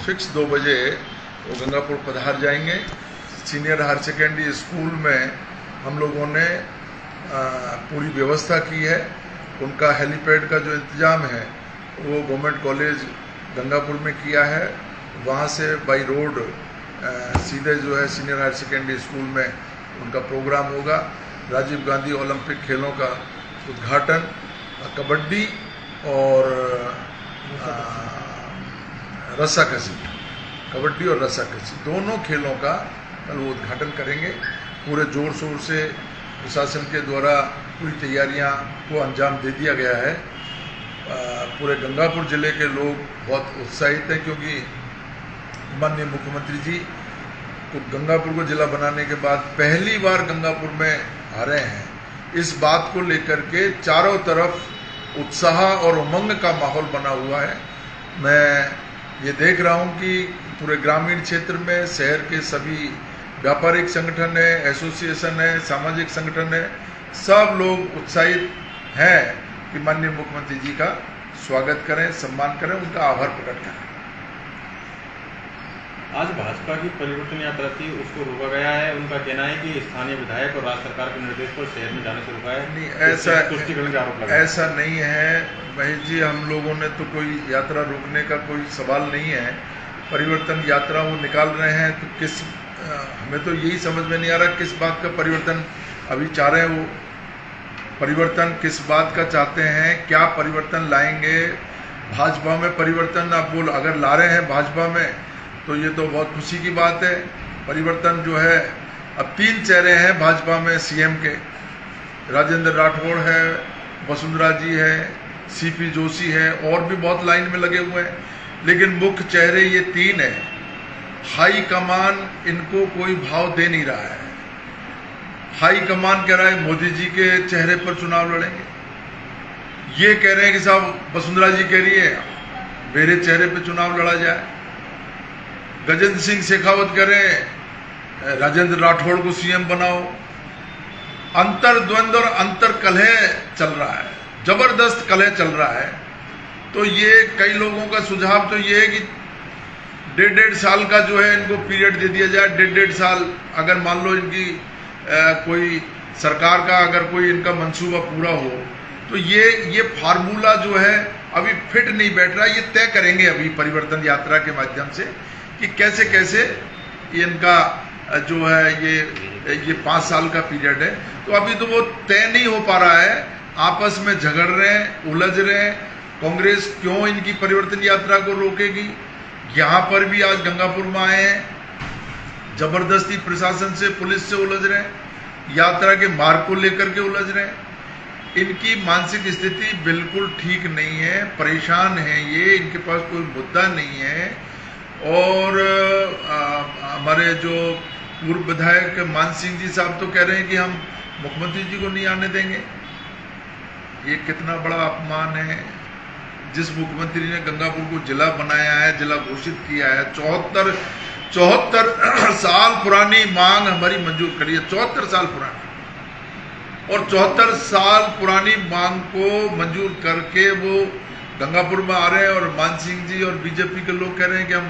Fix 2 बजे वो गंगापुर पधार जाएंगे। सीनियर हायर सेकेंडरी स्कूल में हम लोगों ने पूरी व्यवस्था की है। उनका हेलीपैड का जो इंतज़ाम है वो गवर्नमेंट कॉलेज गंगापुर में किया है। वहाँ से बाई रोड सीधे जो है सीनियर हायर सेकेंडरी स्कूल में उनका प्रोग्राम होगा। राजीव गांधी ओलंपिक खेलों का उद्घाटन, कबड्डी और रस्साकशी, कबड्डी और रस्साकशी दोनों खेलों का कल वो उद्घाटन करेंगे। पूरे जोर शोर से प्रशासन के द्वारा पूरी तैयारियां को अंजाम दे दिया गया है। पूरे गंगापुर जिले के लोग बहुत उत्साहित हैं क्योंकि माननीय मुख्यमंत्री जी को गंगापुर को जिला बनाने के बाद पहली बार गंगापुर में आ रहे हैं। इस बात को लेकर के चारों तरफ उत्साह और उमंग का माहौल बना हुआ है। मैं ये देख रहा हूँ कि पूरे ग्रामीण क्षेत्र में शहर के सभी व्यापारिक संगठन है, एसोसिएशन है, सामाजिक संगठन है, सब लोग उत्साहित हैं कि माननीय मुख्यमंत्री जी का स्वागत करें, सम्मान करें, उनका आभार प्रकट करें। आज भाजपा की परिवर्तन यात्रा थी, उसको रोका गया है। उनका कहना है कि स्थानीय विधायक और राज्य सरकार के निर्देश पर शहर में जाने से रोका है। नहीं, ऐसा नहीं है महेश जी। हम लोगों ने तो कोई यात्रा रोकने का कोई सवाल नहीं है। परिवर्तन यात्रा वो निकाल रहे हैं तो हमें तो यही समझ में नहीं आ रहा किस बात का परिवर्तन अभी चाह रहे हैं। वो परिवर्तन किस बात का चाहते हैं, क्या परिवर्तन लाएंगे? भाजपा में परिवर्तन आप अगर ला रहे हैं भाजपा में तो ये तो बहुत खुशी की बात है। परिवर्तन जो है, अब 3 चेहरे हैं भाजपा में सीएम के, राजेंद्र राठौड़ है, वसुंधरा जी है, सीपी जोशी है, और भी बहुत लाइन में लगे हुए हैं, लेकिन मुख्य चेहरे ये 3 हैं। हाई कमान इनको कोई भाव दे नहीं रहा है। हाई कमान कह रहा है मोदी जी के चेहरे पर चुनाव लड़ेंगे। ये कह रहे हैं कि साहब वसुंधरा जी कह रही है मेरे चेहरे पर चुनाव लड़ा जाए। गजेंद्र सिंह शेखावत कह रहे हैं राजेंद्र राठौड़ को सीएम बनाओ। अंतर्द्वंद और अंतर कलह चल रहा है, जबरदस्त कलह चल रहा है। तो ये कई लोगों का सुझाव तो ये है कि 1.5 साल का जो है इनको पीरियड दे दिया जाए। 1.5 साल अगर मान लो इनकी कोई सरकार का अगर कोई इनका मंसूबा पूरा हो तो ये फार्मूला जो है अभी फिट नहीं बैठ रहा। ये तय करेंगे अभी परिवर्तन यात्रा के माध्यम से कि कैसे कैसे इनका जो है ये 5 साल का पीरियड है। तो अभी तो वो तय नहीं हो पा रहा है, आपस में झगड़ रहे हैं, उलझ रहे हैं। कांग्रेस क्यों इनकी परिवर्तन यात्रा को रोकेगी? यहाँ पर भी आज गंगापुर में आए हैं, जबरदस्ती प्रशासन से, पुलिस से उलझ रहे हैं, यात्रा के मार्ग को लेकर के उलझ रहे हैं। इनकी मानसिक स्थिति बिल्कुल ठीक नहीं है, परेशान है ये, इनके पास कोई मुद्दा नहीं है। और हमारे जो पूर्व विधायक मान सिंह जी साहब तो कह रहे हैं कि हम मुख्यमंत्री जी को नहीं आने देंगे। ये कितना बड़ा अपमान है। जिस मुख्यमंत्री ने गंगापुर को जिला बनाया है, जिला घोषित किया है, 74 साल पुरानी मांग हमारी मंजूर करी है, 74 साल पुरानी, और 74 साल पुरानी मांग को मंजूर करके वो गंगापुर में आ रहे हैं। और मान सिंह जी और बीजेपी के लोग कह रहे हैं कि हम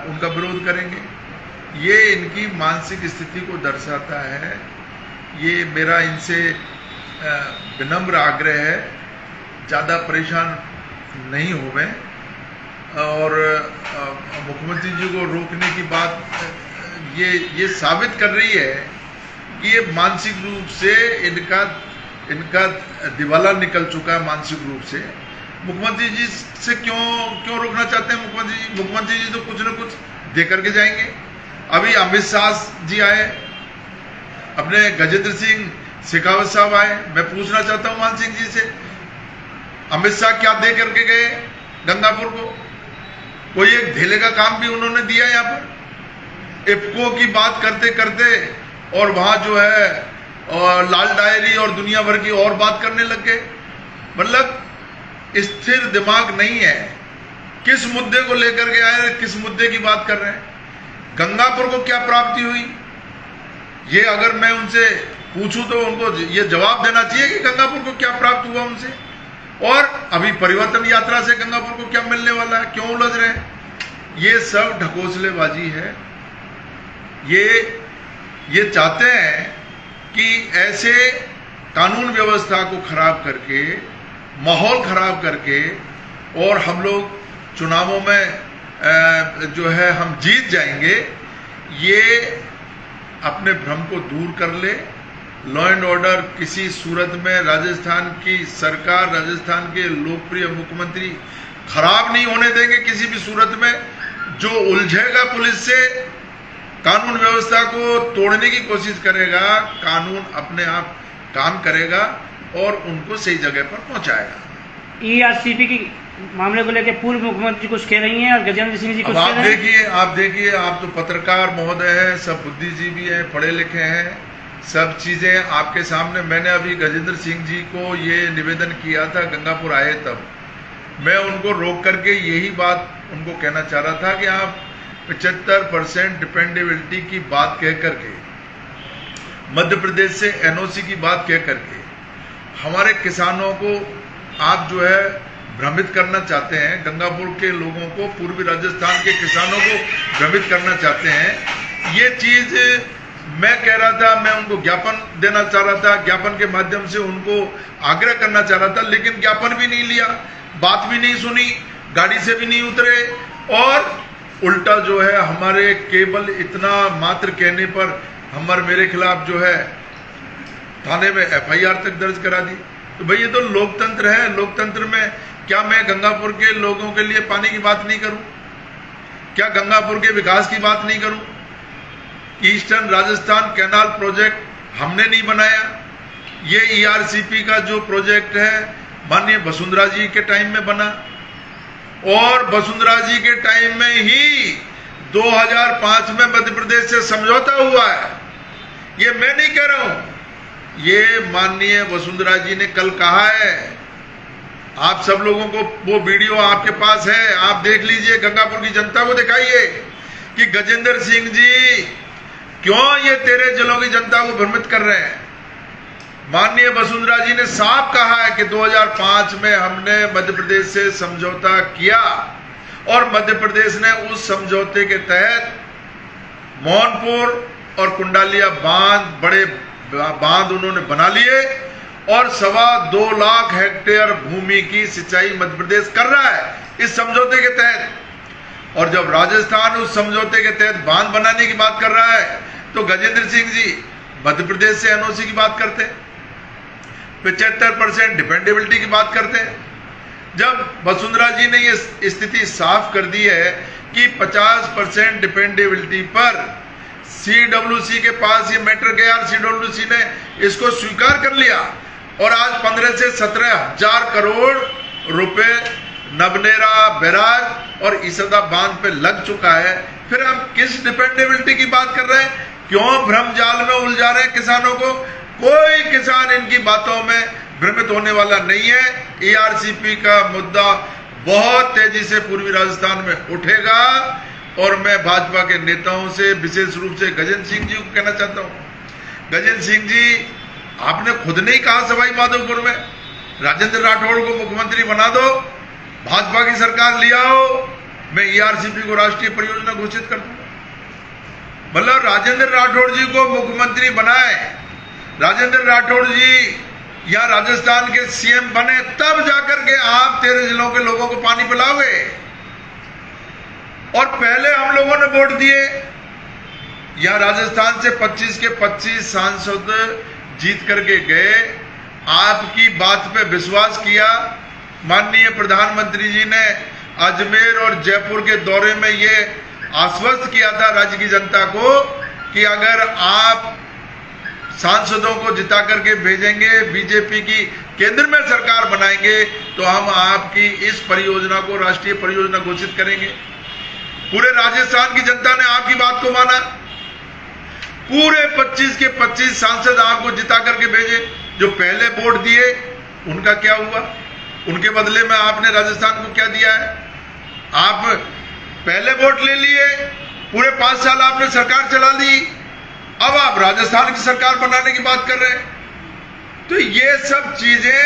उनका विरोध करेंगे। ये इनकी मानसिक स्थिति को दर्शाता है। ये मेरा इनसे विनम्र आग्रह है, ज़्यादा परेशान नहीं हुए। और मुख्यमंत्री जी को रोकने की बात ये साबित कर रही है कि ये मानसिक रूप से इनका दिवाला निकल चुका है। मानसिक रूप से मुख्यमंत्री जी से क्यों रोकना चाहते हैं? मुख्यमंत्री जी तो कुछ न कुछ दे करके जाएंगे। अभी अमित शाह जी आए, अपने गजेंद्र सिंह शेखावत साहब आए। मैं पूछना चाहता हूं मान सिंह जी से, अमित शाह क्या दे करके गए गंगापुर को? कोई एक ढेले का काम भी उन्होंने दिया यहाँ पर? इफ्को की बात करते करते और वहां जो है और लाल डायरी और दुनिया भर की और बात करने लग गए। मतलब स्थिर दिमाग नहीं है। किस मुद्दे को लेकर के आए, किस मुद्दे की बात कर रहे हैं? गंगापुर को क्या प्राप्ति हुई? ये अगर मैं उनसे पूछूं तो उनको ये जवाब देना चाहिए कि गंगापुर को क्या प्राप्त हुआ उनसे, और अभी परिवर्तन यात्रा से गंगापुर को क्या मिलने वाला है, क्यों उलझ रहे हैं? ये सब ढकोसलेबाजी है। ये चाहते हैं कि ऐसे कानून व्यवस्था को खराब करके, माहौल खराब करके, और हम लोग चुनावों में जो है हम जीत जाएंगे, ये अपने भ्रम को दूर कर ले। लॉ एंड ऑर्डर किसी सूरत में राजस्थान की सरकार, राजस्थान के लोकप्रिय मुख्यमंत्री खराब नहीं होने देंगे किसी भी सूरत में। जो उलझेगा पुलिस से, कानून व्यवस्था को तोड़ने की कोशिश करेगा, कानून अपने आप काम करेगा और उनको सही जगह पर पहुंचाएगा। ईआरसीपी की मामले को लेकर पूर्व मुख्यमंत्री कुछ कह रही हैं और गजेंद्र सिंह जी कुछ कह रहे हैं। आप देखिए, आप तो पत्रकार महोदय हैं, सब बुद्धिजीवी हैं, पढ़े लिखे हैं, सब चीजें आपके सामने। मैंने अभी गजेंद्र सिंह जी को ये निवेदन किया था, गंगापुर आए तब मैं उनको रोक करके यही बात उनको कहना चाह रहा था कि आप 75% डिपेंडेबिलिटी की बात कह करके, मध्य प्रदेश से एनओसी की बात कह करके हमारे किसानों को आप जो है भ्रमित करना चाहते हैं। गंगापुर के लोगों को, पूर्वी राजस्थान के किसानों को भ्रमित करना चाहते हैं। ये चीज मैं कह रहा था, मैं उनको ज्ञापन देना चाह रहा था, ज्ञापन के माध्यम से उनको आग्रह करना चाह रहा था, लेकिन ज्ञापन भी नहीं लिया, बात भी नहीं सुनी, गाड़ी से भी नहीं उतरे, और उल्टा जो है हमारे केवल इतना मात्र कहने पर मेरे खिलाफ जो है थाने में एफआईआर तक दर्ज करा दी। तो भाई ये तो लोकतंत्र है। लोकतंत्र में क्या मैं गंगापुर के लोगों के लिए पानी की बात नहीं करूं? क्या गंगापुर के विकास की बात नहीं करूं? ईस्टर्न राजस्थान कैनाल प्रोजेक्ट हमने नहीं बनाया। ये ईआरसीपी का जो प्रोजेक्ट है माननीय वसुंधरा जी के टाइम में बना, और वसुंधरा जी के टाइम में ही 2005 में मध्य प्रदेश से समझौता हुआ है। ये मैं नहीं कह रहा हूं, ये माननीय वसुंधरा जी ने कल कहा है। आप सब लोगों को वो वीडियो आपके पास है, आप देख लीजिए, गंगापुर की जनता को दिखाइए कि गजेंद्र सिंह जी क्यों ये 13 जिलों की जनता को भ्रमित कर रहे हैं। माननीय वसुंधरा जी ने साफ कहा है कि 2005 में हमने मध्य प्रदेश से समझौता किया, और मध्य प्रदेश ने उस समझौते के तहत मोहनपुर और कुंडालिया बांध, बड़े बांध उन्होंने बना लिए, और 2.25 लाख हेक्टेयर भूमि की सिंचाई मध्य प्रदेश कर रहा है इस समझौते के तहत। और जब राजस्थान उस समझौते के तहत बांध बनाने की बात कर रहा है, तो गजेंद्र सिंह जी मध्य प्रदेश से एनओसी की बात करते हैं, 75% डिपेंडेबिलिटी की बात करते हैं। जब वसुंधरा जी ने ये स्थिति साफ कर दी है कि 50% डिपेंडेबिलिटी पर सीडब्ल्यूसी के पास ये मैटर गया, सीडब्ल्यूसी ने इसको स्वीकार कर लिया, और आज 15 से 17 हजार करोड़ रुपए नबनेरा बैराज और इसदा बांध पे लग चुका है। फिर हम किस डिपेंडेबिलिटी की बात कर रहे हैं? क्यों भ्रम जाल में उलझा रहे हैं किसानों को? कोई किसान इनकी बातों में भ्रमित होने वाला नहीं है। ईआरसीपी का मुद्दा बहुत तेजी से पूर्वी राजस्थान में उठेगा, और मैं भाजपा के नेताओं से, विशेष रूप से गजेंद्र सिंह जी को कहना चाहता हूं, गजेंद्र सिंह जी आपने खुद नहीं कहा सवाई माधोपुर में राजेंद्र राठौड़ को मुख्यमंत्री बना दो, भाजपा की सरकार ले आओ, मैं ईआरसीपी को राष्ट्रीय परियोजना घोषित कर दूंगा। मतलब राजेंद्र राठौड़ जी को मुख्यमंत्री बनाए, राजेंद्र राठौड़ जी या राजस्थान के सीएम बने, तब जाकर के आप 13 जिलों के लोगों को पानी पिलाओगे। और पहले हम लोगों ने वोट दिए, या राजस्थान से 25 के 25 सांसद जीत करके गए, आपकी बात पे विश्वास किया। माननीय प्रधानमंत्री जी ने अजमेर और जयपुर के दौरे में ये आश्वस्त किया था राज्य की जनता को कि अगर आप सांसदों को जिता करके भेजेंगे, बीजेपी की केंद्र में सरकार बनाएंगे, तो हम आपकी इस परियोजना को राष्ट्रीय परियोजना घोषित करेंगे। पूरे राजस्थान की जनता ने आपकी बात को माना, पूरे 25 के 25 सांसद आपको जिता करके भेजे। जो पहले वोट दिए उनका क्या हुआ? उनके बदले में आपने राजस्थान को क्या दिया है? आप पहले वोट ले लिए, पूरे 5 साल आपने सरकार चला ली, अब आप राजस्थान की सरकार बनाने की बात कर रहे हैं। तो ये सब चीजें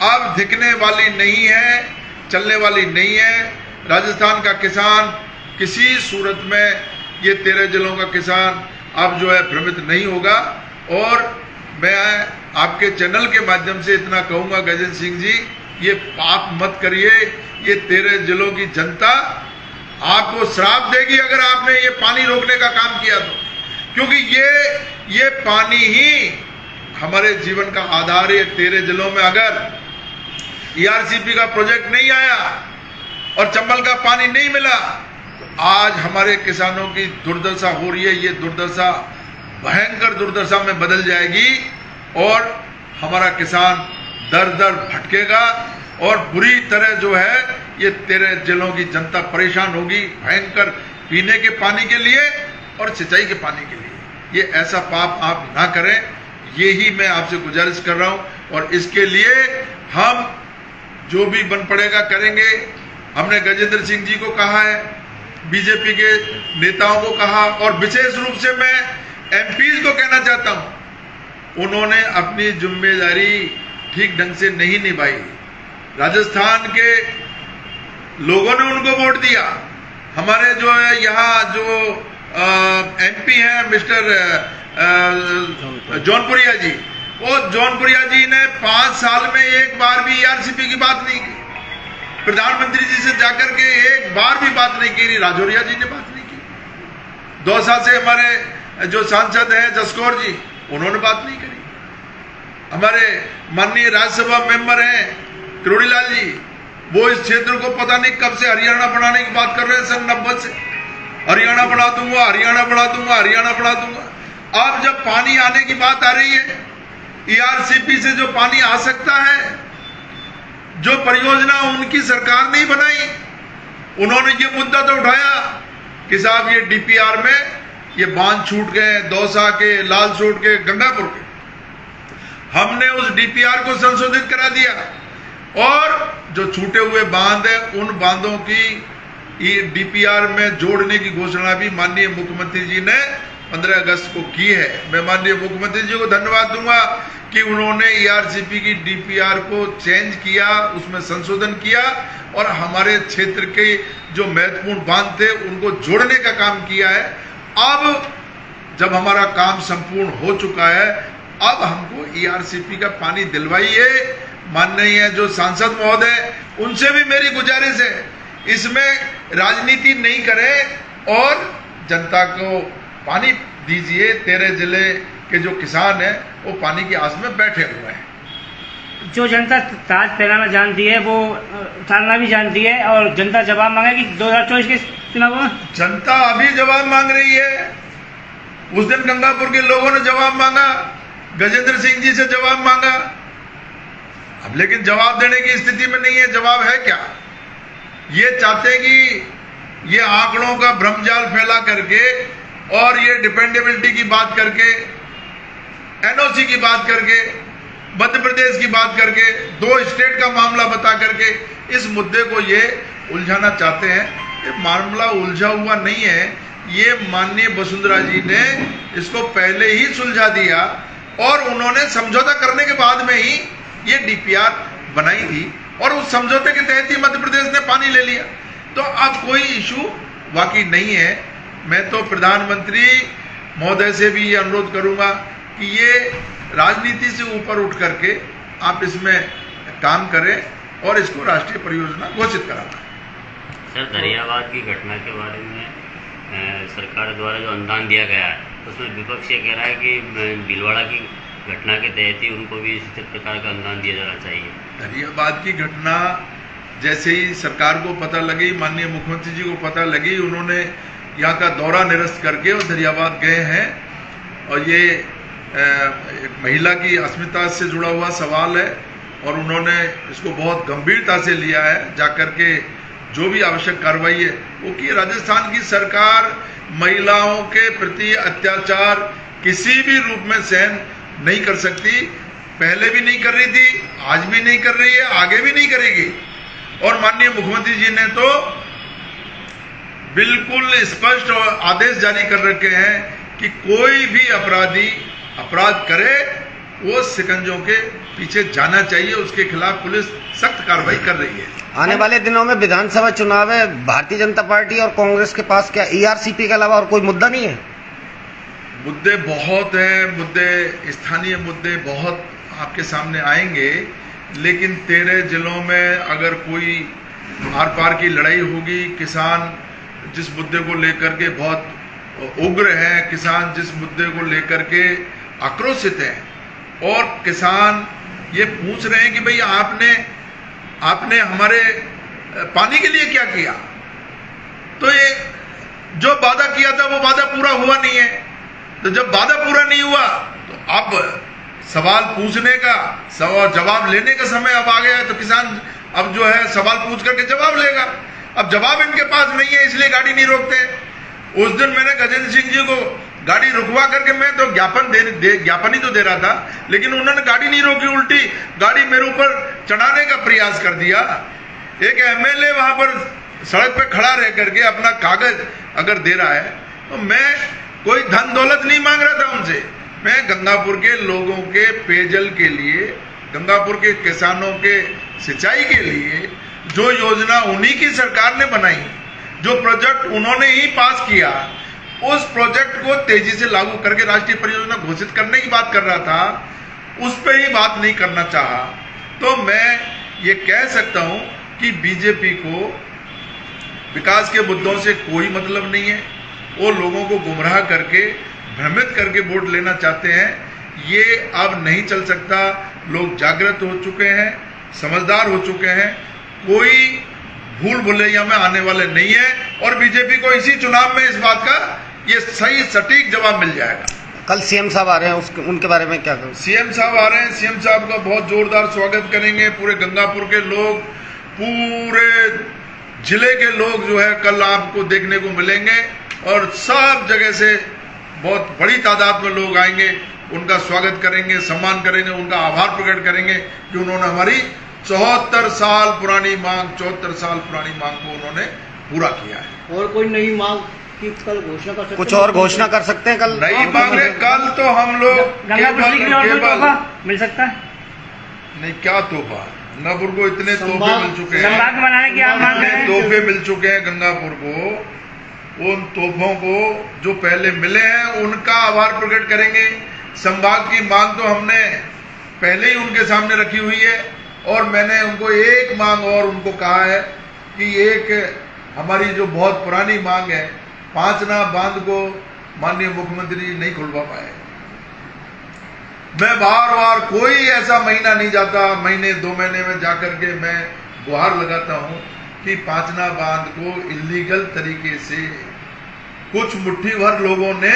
अब दिखने वाली नहीं है, चलने वाली नहीं है। राजस्थान का किसान किसी सूरत में ये 13 जिलों का किसान अब जो है भ्रमित नहीं होगा। और मैं आपके चैनल के माध्यम से इतना कहूंगा गजेंद्र सिंह जी, ये पाप मत करिए। ये 13 जिलों की जनता आपको श्राप देगी अगर आपने ये पानी रोकने का काम किया तो, क्योंकि ये पानी ही हमारे जीवन का आधार है। 13 जिलों में अगर ERCP का प्रोजेक्ट नहीं आया और चंबल का पानी नहीं मिला तो आज हमारे किसानों की दुर्दशा हो रही है। ये दुर्दशा भयंकर दुर्दशा में बदल जाएगी और हमारा किसान दर दर भटकेगा और बुरी तरह जो है ये 13 जिलों की जनता परेशान होगी, भयंकर पीने के पानी के लिए और सिंचाई के पानी के लिए। ये ऐसा पाप आप ना करें, ये ही मैं आपसे गुजारिश कर रहा हूं। और इसके लिए हम जो भी बन पड़ेगा करेंगे। हमने गजेंद्र सिंह जी को कहा है, बीजेपी के नेताओं को कहा, और विशेष रूप से मैं MPs को कहना चाहता हूं, उन्होंने अपनी जिम्मेदारी ठीक ढंग से नहीं निभाई। राजस्थान के लोगों ने उनको वोट दिया। हमारे जो है यहाँ जो MP हैं मिस्टर जौनपुरिया जी, वो जौनपुरिया जी ने 5 साल में एक बार भी ERCP की बात नहीं की। प्रधानमंत्री जी से जाकर के एक बार भी बात नहीं की। राजौरिया जी ने बात नहीं की। दौसा से हमारे जो सांसद हैं जसकौर जी, उन्होंने बात नहीं करी। हमारे माननीय राज्यसभा मेंबर हैं करोड़ीलाल जी, वो इस क्षेत्र को पता नहीं कब से हरियाणा बनाने की बात कर रहे हैं। सन 90 से हरियाणा बना दूंगा, हरियाणा बना दूंगा, हरियाणा बना दूंगा। अब जब पानी आने की बात आ रही है, ERCP से जो पानी आ सकता है, जो परियोजना उनकी सरकार नहीं बनाई, उन्होंने ये मुद्दा तो उठाया कि साहब ये DPR में ये बांध छूट गए, दौसा के, लालसोट के, गंगापुर के। हमने उस DPR को संशोधित करा दिया और जो छूटे हुए बांध है उन बांधों की DPR में जोड़ने की घोषणा भी माननीय मुख्यमंत्री जी ने 15 अगस्त को की है। मैं माननीय मुख्यमंत्री जी को धन्यवाद दूंगा कि उन्होंने ERCP की DPR को चेंज किया, उसमें संशोधन किया और हमारे क्षेत्र के जो महत्वपूर्ण बांध थे उनको जोड़ने का काम किया है। अब जब हमारा काम संपूर्ण हो चुका है, अब हमको ERCP का पानी दिलवाइए। माननीय जो सांसद महोदय, उनसे भी मेरी गुजारिश है, इसमें राजनीति नहीं करें और जनता को पानी दीजिए। 13 जिले के जो किसान हैं वो पानी की आस में बैठे हुए हैं। जो जनता ताज फहराना जानती है वो उतारना भी जानती है, और जनता जवाब मांगेगी 2024 के चुनाव में। जनता अभी जवाब मांग रही है। उस दिन गंगापुर के लोगों ने जवाब मांगा, गजेंद्र सिंह जी से जवाब मांगा। अब लेकिन जवाब देने की स्थिति में नहीं है। जवाब है क्या? ये चाहते हैं कि ये आंकड़ों का भ्रमजाल फैला करके और ये डिपेंडेबिलिटी की बात करके, NOC की बात करके, मध्य प्रदेश की बात करके, 2 स्टेट का मामला बता करके इस मुद्दे को ये उलझाना चाहते हैं। ये मामला उलझा हुआ नहीं है। ये माननीय वसुंधरा जी ने इसको पहले ही सुलझा दिया और उन्होंने समझौता करने के बाद में ही ये DPR बनाई थी और उस समझौते के तहत ही मध्य प्रदेश ने पानी ले लिया। तो अब कोई इशू वाकई नहीं है। मैं तो प्रधानमंत्री महोदय से भी ये अनुरोध करूंगा कि ये राजनीति से ऊपर उठ करके आप इसमें काम करें और इसको राष्ट्रीय परियोजना घोषित कराना। सर, दरियाबाद की घटना के बारे में सरकार द्वारा जो अनुदान दिया गया है, उसमें विपक्ष ये कह रहा है कि भीलवाड़ा की घटना के तहत ही उनको भी इसी प्रकार का अनुदान दिया जाना चाहिए। दरियाबाद की घटना जैसे ही सरकार को पता लगी, माननीय मुख्यमंत्री जी को पता लगी, उन्होंने यहाँ का दौरा निरस्त करके और दरियाबाद गए हैं। और ये एक महिला की अस्मिता से जुड़ा हुआ सवाल है और उन्होंने इसको बहुत गंभीरता से लिया है। जाकर के जो भी आवश्यक कार्रवाई है वो की। राजस्थान की सरकार महिलाओं के प्रति अत्याचार किसी भी रूप में सहन नहीं कर सकती। पहले भी नहीं कर रही थी, आज भी नहीं कर रही है, आगे भी नहीं करेगी। और माननीय मुख्यमंत्री जी ने तो बिल्कुल स्पष्ट आदेश जारी कर रखे हैं कि कोई भी अपराधी अपराध करे वो शिकंजों के पीछे जाना चाहिए, उसके खिलाफ पुलिस सख्त कार्रवाई कर रही है। आने वाले दिनों में विधानसभा चुनाव है, भारतीय जनता पार्टी और कांग्रेस के पास क्या ईआरसीपी के अलावा और कोई मुद्दा नहीं है? मुद्दे बहुत हैं, मुद्दे स्थानीय मुद्दे बहुत आपके सामने आएंगे, लेकिन 13 जिलों में अगर कोई आर पार की लड़ाई होगी, किसान जिस मुद्दे को लेकर के बहुत उग्र हैं, किसान जिस मुद्दे को लेकर के आक्रोशित हैं और किसान ये पूछ रहे हैं कि भाई आपने हमारे पानी के लिए क्या किया, तो ये जो वादा किया था वो वादा पूरा हुआ नहीं है। तो जब वादा पूरा नहीं हुआ तो अब सवाल पूछने का जवाब लेने का समय अब आ गया है। तो किसान अब जो है सवाल पूछ करके जवाब लेगा। अब जवाब इनके पास नहीं है, इसलिए गाड़ी नहीं रोकते। उस दिन मैंने गजेंद्र सिंह जी को गाड़ी रुकवा करके मैं तो ज्ञापन ही तो दे रहा था, लेकिन उन्होंने गाड़ी नहीं रोकी, उल्टी गाड़ी मेरे ऊपर चढ़ाने का प्रयास कर दिया। एक एमएलए वहां पर सड़क पे खड़ा रह करके अपना कागज अगर दे रहा है, तो मैं कोई धन दौलत नहीं मांग रहा था उनसे। मैं गंगापुर के लोगों के पेयजल के लिए, गंगापुर के किसानों के सिंचाई के लिए जो योजना उन्हीं की सरकार ने बनाई, जो प्रोजेक्ट उन्होंने ही पास किया, उस प्रोजेक्ट को तेजी से लागू करके राष्ट्रीय परियोजना घोषित करने की बात कर रहा था, उस पर ही बात नहीं करना चाहा। तो मैं ये कह सकता हूं कि बीजेपी को विकास के मुद्दों से कोई मतलब नहीं है। वो लोगों को गुमराह करके, भ्रमित करके वोट लेना चाहते हैं। ये अब नहीं चल सकता। लोग जागृत हो चुके हैं, समझदार हो चुके हैं, कोई भूल भुलैया में आने वाले नहीं है और बीजेपी को इसी चुनाव में इस बात का ये सही सटीक जवाब मिल जाएगा। कल सीएम साहब आ रहे हैं, उनके बारे में क्या कहें? सीएम साहब आ रहे हैं, सीएम साहब का बहुत जोरदार स्वागत करेंगे। पूरे गंगापुर के लोग, पूरे जिले के लोग जो है कल आपको देखने को मिलेंगे और सब जगह से बहुत बड़ी तादाद में लोग आएंगे, उनका स्वागत करेंगे, सम्मान करेंगे, उनका आभार प्रकट करेंगे कि उन्होंने हमारी 74 साल पुरानी मांग को उन्होंने पूरा किया है। और कोई नई मांग की कल घोषणा कर सकते हैं? कुछ और घोषणा कर सकते हैं कल? नई मांगे कल तो हम लोग केवल मिल सकता है। नहीं, क्या तोहफा, गंगापुर को इतने तोहफे मिल चुके हैं, संभाग बनाने की आप मांग रहे हैं? तोहफे मिल चुके हैं गंगापुर को। उन तोहफों को जो पहले मिले हैं उनका आभार प्रकट करेंगे। संभाग की मांग तो हमने पहले ही उनके सामने रखी हुई है और मैंने उनको एक मांग और उनको कहा है कि एक हमारी जो बहुत पुरानी मांग है, पांचना बांध को माननीय मुख्यमंत्री नहीं खुलवा पाए। मैं बार बार कोई ऐसा महीना नहीं जाता, महीने 2 महीने में जाकर के मैं गुहार लगाता हूं कि पांचना बांध को इलीगल तरीके से कुछ मुट्ठी भर लोगों ने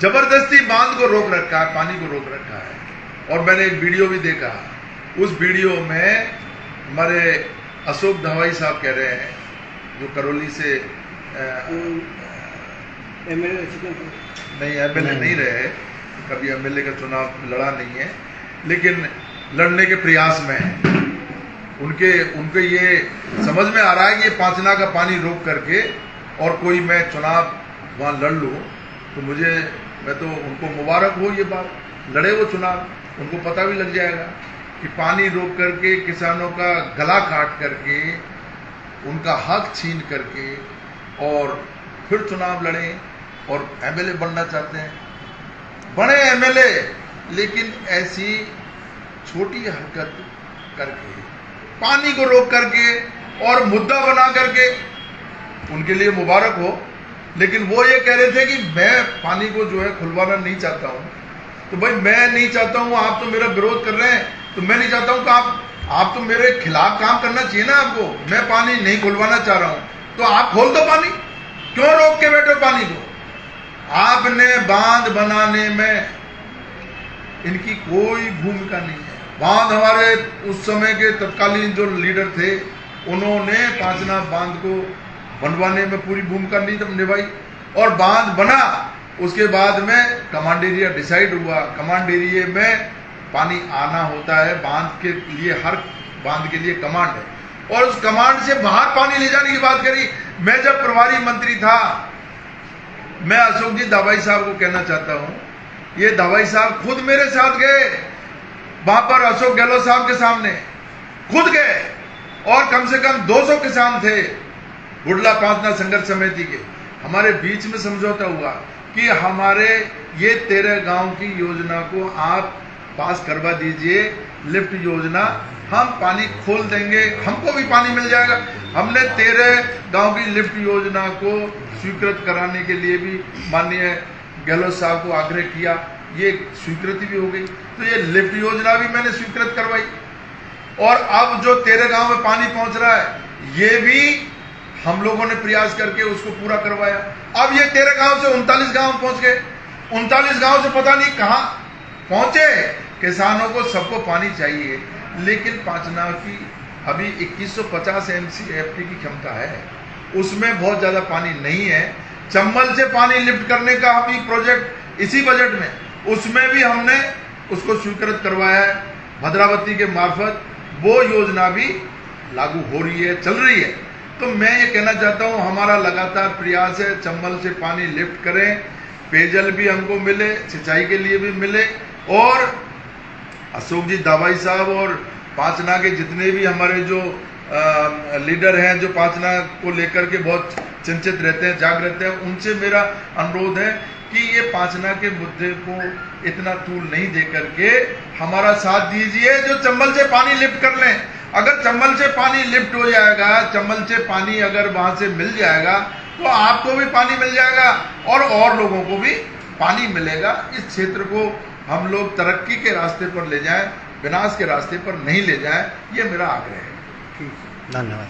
जबरदस्ती बांध को रोक रखा है, पानी को रोक रखा है। और मैंने एक वीडियो भी देखा, उस वीडियो में हमारे अशोक दवाई साहब कह रहे हैं, जो करौली से एमएलए नहीं रहे, कभी एमएलए का चुनाव लड़ा नहीं है, लेकिन लड़ने के प्रयास में है। उनके ये समझ में आ रहा है कि ये पांचना का पानी रोक करके और कोई मैं चुनाव वहां लड़ लूं, तो मैं तो उनको मुबारक हो, ये बात लड़े वो चुनाव, उनको पता भी लग जाएगा कि पानी रोक करके किसानों का गला काट करके, उनका हक छीन करके और फिर चुनाव लड़े और एमएलए बनना चाहते हैं, बड़े एमएलए, लेकिन ऐसी छोटी हरकत करके, पानी को रोक करके और मुद्दा बना करके, उनके लिए मुबारक हो। लेकिन वो ये कह रहे थे कि मैं पानी को जो है खुलवाना नहीं चाहता हूं। तो भाई मैं नहीं चाहता हूं, आप तो मेरा विरोध कर रहे हैं, तो मैं नहीं चाहता हूं कि आप तो मेरे खिलाफ काम करना चाहिए ना आपको। मैं पानी नहीं खुलवाना चाह रहा हूं, तो आप खोल दो पानी, क्यों रोक के बैठो पानी को? आपने बांध बनाने में इनकी कोई भूमिका नहीं है। बांध हमारे उस समय के तत्कालीन जो लीडर थे, उन्होंने पांचना बांध को बनवाने में पूरी भूमिका नहीं निभाई और बांध बना, उसके बाद में कमांड एरिया डिसाइड हुआ। कमांड एरिया में पानी आना होता है, बांध के लिए, हर बांध के लिए कमांड है और उस कमांड से बाहर पानी ले जाने की बात करी। मैं जब प्रभारी मंत्री था, मैं अशोक जी दवाई साहब को कहना चाहता हूं, ये दवाई साहब खुद मेरे साथ गए वहां पर अशोक गहलोत साहब के सामने खुद गए और कम से कम 200 किसान थे बुडला पांचना संघर्ष समिति के। हमारे बीच में समझौता हुआ कि हमारे ये 13 गांव की योजना को आप पास करवा दीजिए, लिफ्ट योजना, हम पानी खोल देंगे, हमको भी पानी मिल जाएगा। हमने 13 गांव की लिफ्ट योजना को स्वीकृत कराने के लिए भी माननीय गहलोत साहब को आग्रह किया, ये स्वीकृति भी हो गई। तो ये लिफ्ट योजना भी मैंने स्वीकृत करवाई और अब जो 13 गांव में पानी पहुंच रहा है ये भी हम लोगों ने प्रयास करके उसको पूरा करवाया। अब ये 13 गांव से 39 गांव पहुंच गए, 39 गांव से पता नहीं कहां पहुंचे। किसानों को सबको पानी चाहिए, लेकिन पांचना की अभी 2150 MCFT की क्षमता है, उसमें बहुत ज्यादा पानी नहीं है। चंबल से पानी लिफ्ट करने का अभी प्रोजेक्ट इसी बजट में, उसमें भी हमने उसको स्वीकृत करवाया है भद्रावती के मार्फत, वो योजना भी लागू हो रही है, चल रही है। तो मैं ये कहना चाहता हूं, हमारा लगातार प्रयास है चंबल से पानी लिफ्ट करें, पेयजल भी हमको मिले, सिंचाई के लिए भी मिले, और अशोक जी दावाई साहब और पांचना के जितने भी हमारे जो लीडर हैं, जो पांचना को लेकर के बहुत चिंतित रहते हैं, जागृत हैं, उनसे मेरा अनुरोध है कि ये पांचना के मुद्दे को इतना तूल नहीं दे करके हमारा साथ दीजिए, जो चंबल से पानी लिफ्ट कर लें। अगर चंबल से पानी लिफ्ट हो जाएगा, चंबल से पानी अगर वहां से मिल जाएगा, तो आपको भी पानी मिल जाएगा और लोगों को भी पानी मिलेगा। इस क्षेत्र को हम लोग तरक्की के रास्ते पर ले जाएं, विनाश के रास्ते पर नहीं ले जाएं, ये मेरा आग्रह है। धन्यवाद।